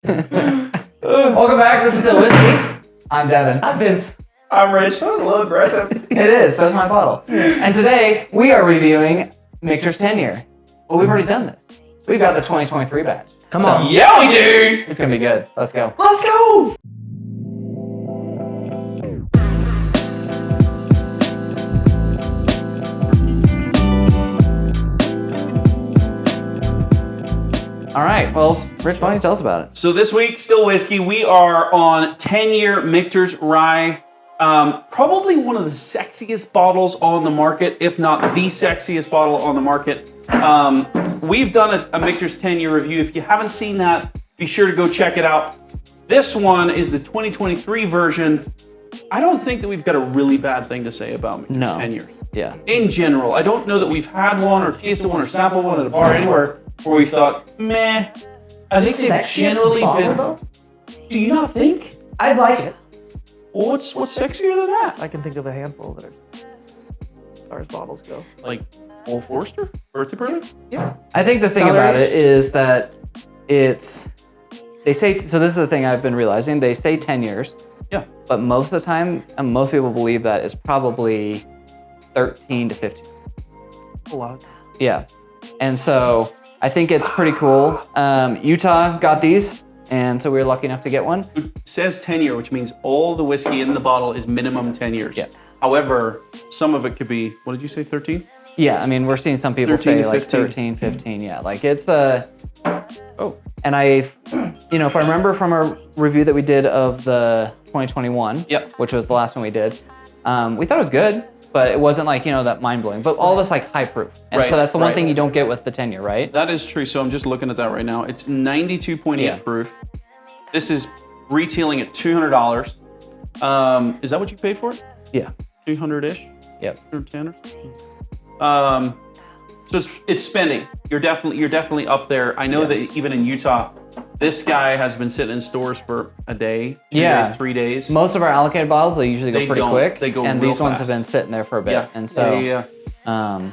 Welcome back. This is Still Whiskey. I'm Devin. I'm Vince. I'm Rich. That was a little aggressive. It is. That's my bottle. And today we are reviewing Michter's 10-year. Well, we've already done this. We've got the 2023 batch. Come on. Yeah, we do. It's gonna be good. Let's go. Let's go. All right. Well, Rich, why don't you tell us about it? So this week, Still Whiskey, we are on 10-year Michters Rye. Probably one of the sexiest bottles on the market, if not the sexiest bottle on the market. We've done a Michters 10-year review. If you haven't seen that, be sure to go check it out. This one is the 2023 version. I don't think that we've got a really bad thing to say about Michters 10 years. Yeah. In general, I don't know that we've had one or tasted one or sampled one at a bar anywhere where we thought, meh. I think they've generally been. Though? Do you not think? I like it. Well, what's sexier than that? I can think of a handful that are, as far as bottles go. Like Old Forester? Birthday Party? Yeah. I think the thing Celery. about it is that they say, so this is the thing I've been realizing, they say 10 years, Yeah. but most of the time, and most people believe that it's probably 13 to 15. A lot. Yeah. And so I think it's pretty cool. Utah got these, and so we were lucky enough to get one. It says 10 year, which means all the whiskey in the bottle is minimum 10 years. Yeah. However, some of it could be, what did you say, 13? Yeah, I mean, we're seeing some people 13 say to like 15. 13, 15, yeah. Like it's and if I remember from a review that we did of the 2021, Yep. which was the last one we did, we thought it was good, but it wasn't like, that mind-blowing. But all of it's like high proof. And so Right, that's the one right. thing you don't get with the 10-year, right? That is true. So I'm just looking at that right now. It's 92.8 Yeah. proof. This is retailing at $200. Is that what you paid for it? Yeah. 200-ish? Yep. 110 or something? So it's spending. You're definitely up there. I know that even in Utah, this guy has been sitting in stores for a day, 2 days, 3 days. Most of our allocated bottles, they usually go They pretty don't. quick. They go and real these ones have fast. been sitting there for a bit. Yeah. And so, yeah. no,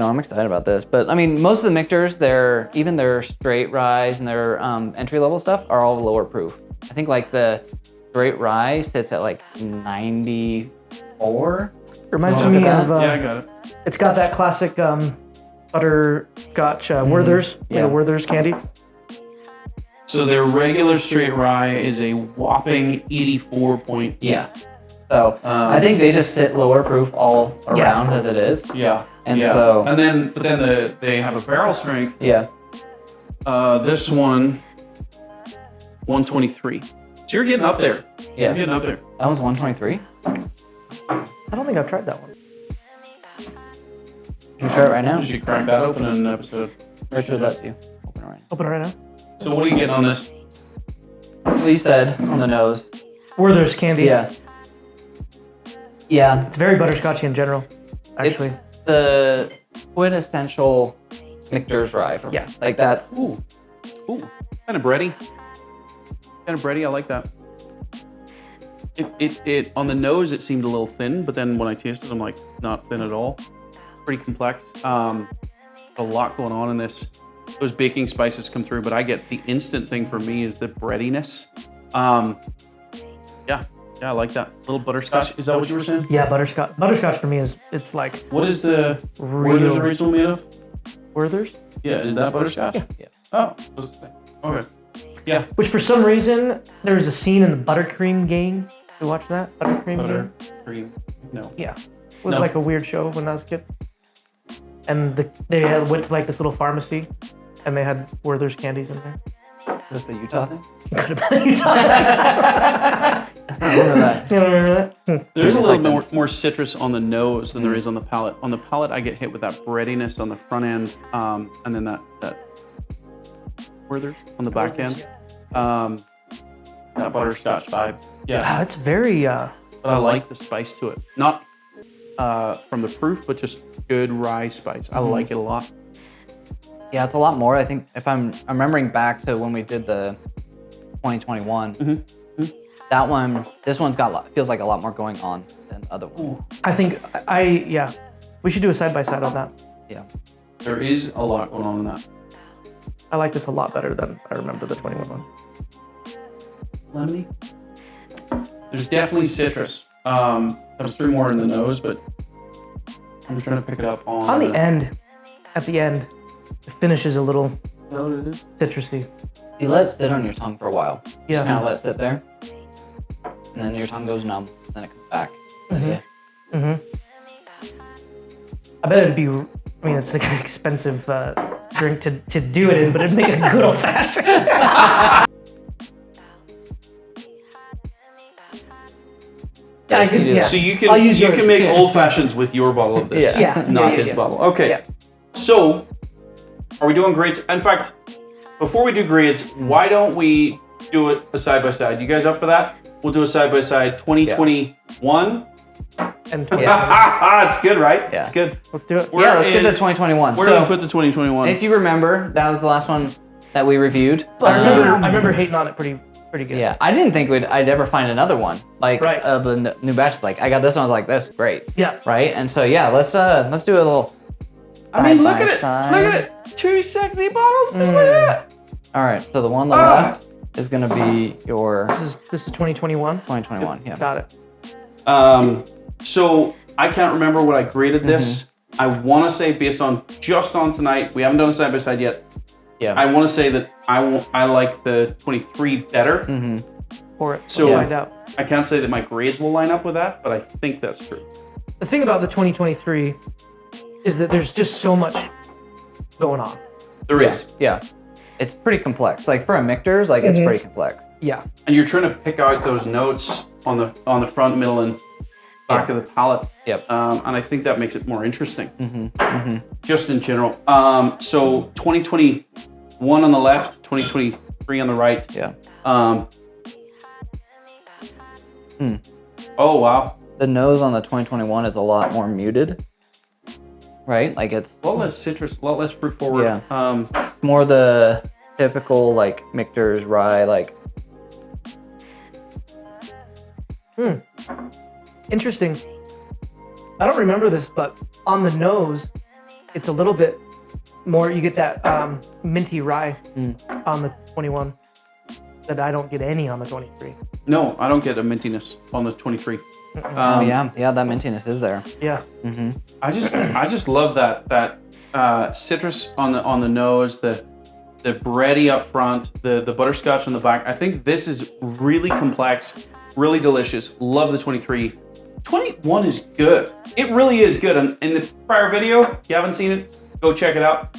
I'm excited about this. But I mean, most of the Michters, even their straight ryes and their entry level stuff are all lower proof. I think like the straight rye sits at like 94. Reminds Look me at of. that. Yeah, I got it. It's got that classic butterscotch Werther's, Yeah. like a Werther's candy. So their regular straight rye is a whopping 84.8. Yeah. So I think they just sit lower proof all around as it is. Yeah. And yeah. so- but then they have a barrel strength. Yeah. This one, 123. So you're getting up there. Yeah. You're getting up there. That one's 123. I don't think I've tried that one. Can you try it right now? You should crack that open in an episode. Richard, let you open it right Open it right now. So what are you getting on this? now. Lee said on the nose. Werther's candy. Yeah. Yeah. It's very butterscotchy in general, actually. It's the quintessential Michter's rye for me. Yeah. Like that's Ooh, kind of bready. Kind of bready. I like that. It on the nose it seemed a little thin, but then when I tasted, I'm like not thin at all. Pretty complex. A lot going on in this. Those baking spices come through, but I get the instant thing for me is the breadiness. Yeah, I like that. Little butterscotch. Is that what you were saying? Yeah, butterscotch. Butterscotch for me it's like What is the Real- Werther's original made of? Werther's, Yeah, is that butterscotch? Yeah. Oh, those things. Okay. Yeah. which for some reason there was a scene in the Buttercream Gang. You watch that Buttercream Butter, Gang? cream. No. Yeah, it was No. like a weird show when I was a kid. And went to like this little pharmacy, and they had Werther's candies in there. Is this the Utah thing? Could have been Utah. I don't remember that. You remember that? There's a Like little more citrus on the nose than there is on the palate. On the palate, I get hit with that breadiness on the front end, and then that Werther's on the back end. That butterscotch vibe. Yeah, Wow, it's very. but I like the spice to it. Not from the proof, but just good rye spice. I like it a lot. Yeah, it's a lot more. I think if I'm remembering back to when we did the 2021, that one, this one's got feels like a lot more going on than the other one. I think we should do a side by side on that. Yeah. There is a lot going on in that. I like this a lot better than I remember the 21 one. Lemony. There's definitely citrus. Comes through more in the nose, but I'm trying to pick it up On the end, at the end, the finish is a little citrusy. You let it sit on your tongue for a while. Yeah. Just kind of let it sit there. And then your tongue goes numb. And then it comes back. Yeah. I bet it'd be, I mean, it's like an expensive drink to do it in, but it'd make a good old fashioned. Yeah, I can do that. So you I'll use can yours. make old fashions with your bottle of this, not his bottle. Okay. Yeah. So, are we doing grades? In fact, before we do grades, why don't we do it a side by side? You guys up for that? We'll do a side by side. 2021. And It's good, right? Yeah. It's good. let's do it. Yeah, let's get to 2021. We're So, gonna put the 2021. if you remember, that was the last one that we reviewed. I remember hating on it pretty good. Yeah, I didn't think I'd ever find another one like Right. of the new batch. Like I got this one, I was like, "That's great." Yeah. Right, and so yeah, let's do a little. I mean, look side at by it. side. Look at it. Two sexy bottles, just like that. All right, so the one on the left is gonna be your This is 2021. 2021. Yeah. Got it. So I can't remember what I graded this. I want to say based on just on tonight, we haven't done a side by side yet. Yeah. I want to say that I like the 23 better. Pour it. So- Let's find out. I can't say that my grades will line up with that, but I think that's true. The thing about the 2023 is that there's just so much going on. There is, Yeah. It's pretty complex. Like for a Michters, like it's pretty complex. Yeah. and you're trying to pick out those notes on the front, middle, and back of the palate. Yep. And I think that makes it more interesting. Just in general. So 2021 on the left, 2023 on the right. Yeah. Oh wow, The nose on the 2021 is a lot more muted. Right? Like it's a lot less citrus, a lot less fruit forward. Yeah. more the typical like Michters rye, like Interesting. I don't remember this, but on the nose, it's a little bit more. You get that minty rye on the 21 that I don't get any on the 23. No, I don't get a mintiness on the 23. oh yeah, that mintiness is there. Yeah. I just love that citrus on the nose, the bready up front, the butterscotch on the back. I think this is really complex, really delicious. Love the 23. 21 is good. It really is good. And in the prior video, if you haven't seen it, go check it out.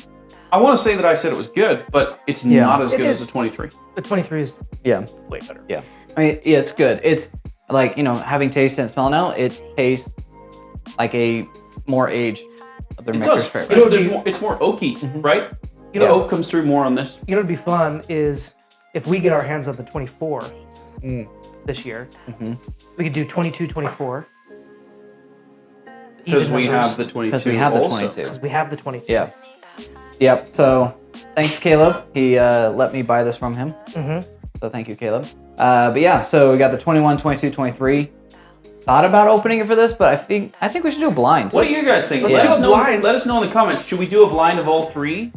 I want to say that I said it was good, but it's not as It good is. as the 23. The 23 is Yeah. way better. Yeah. I mean, yeah, it's good. It's like, having tasted and smell now, it tastes like a more aged of their It Michters does. straight There's, rye. there's more, it's more oaky, right? The Yeah. oak comes through more on this. You know what'd be fun is if we get our hands on the 24 this year, we could do 22, 24. Because we have the 22 Because we have the also. 22. Because we have the 22. Yeah. Yep. So thanks, Caleb. He let me buy this from him. So thank you, Caleb. But yeah, so we got the 21, 22, 23. Thought about opening it for this, but I think we should do a blind. What do you guys think? Let's Let do us a know. blind. Let us know in the comments. Should we do a blind of all three?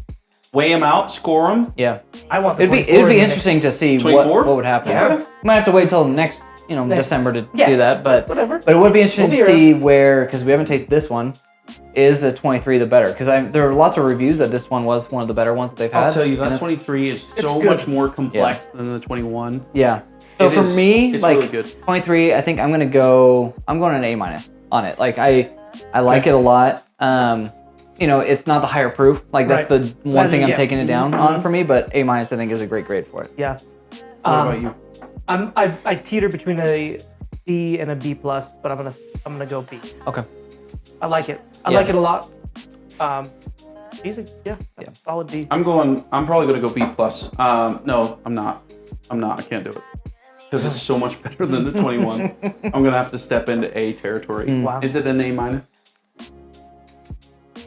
Weigh them out, score them. Yeah. I want the It'd 24 be in the mix. interesting to see 24? what would happen. Yeah. Might have to wait till next, December to Yeah. do that, but Whatever. But it would be interesting We'll to be see where, because we haven't tasted this one, is the 23 the better? Because there are lots of reviews that this one was one of the better ones that they've had. I'll tell you, and that it's- 23 is so good. much more complex than the 21. Yeah. So It for is- me, it's like really good. 23, I think I'm going an A- on it. Like I like it a lot. It's not the higher proof. Like that's Right. the one thing I'm Yeah. taking it down on for me, but A- I think is a great grade for it. Yeah. What about you? I teeter between a B and a B plus, but I'm gonna go B. Okay. I like it. I Yeah. like it a lot. Easy. Yeah. Solid B. I'm probably going to go B plus. No, I'm not. I can't do it. Because it's so much better than the 21. I'm going to have to step into A territory. Wow. Is it an A minus?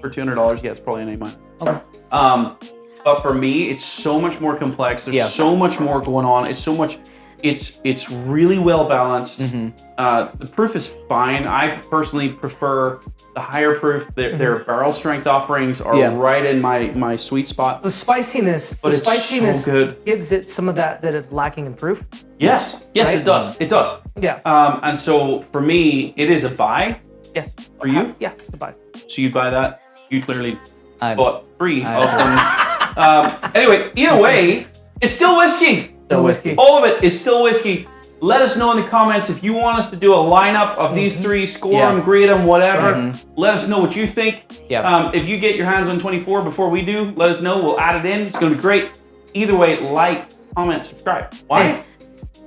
For $200, yeah, it's probably an A minus. Okay. But for me, it's so much more complex. There's Yeah. so much more going on. It's so much It's really well balanced. The proof is fine. I personally prefer the higher proof. Their barrel strength offerings are right in my sweet spot. The spiciness, But it's so good. gives it some of that is lacking in proof. Yes, Right? it does. It does. Yeah. And so for me, it is a buy. Yes. For you? Yeah. Goodbye. So you'd buy that. You clearly I- bought 3 of them. Anyway, either way, it's still whiskey. Still whiskey. All of it is still whiskey. Let us know in the comments if you want us to do a lineup of these 3, score them, grade them, whatever. Let us know what you think. Yeah. If you get your hands on 24 before we do, let us know. We'll add it in. It's going to be great. Either way, like, comment, subscribe. Why?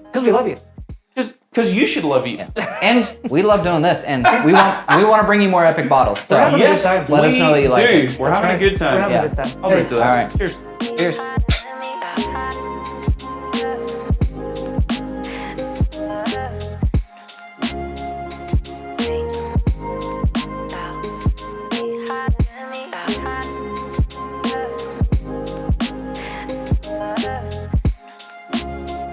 Because we love you. Because you should love you. And we love doing this, and we want to bring you more epic bottles. So having a good Yes, time. let us know that you like do. it. We're having a good time. We're having a good time. I'll drink to that. All right. Cheers. Cheers.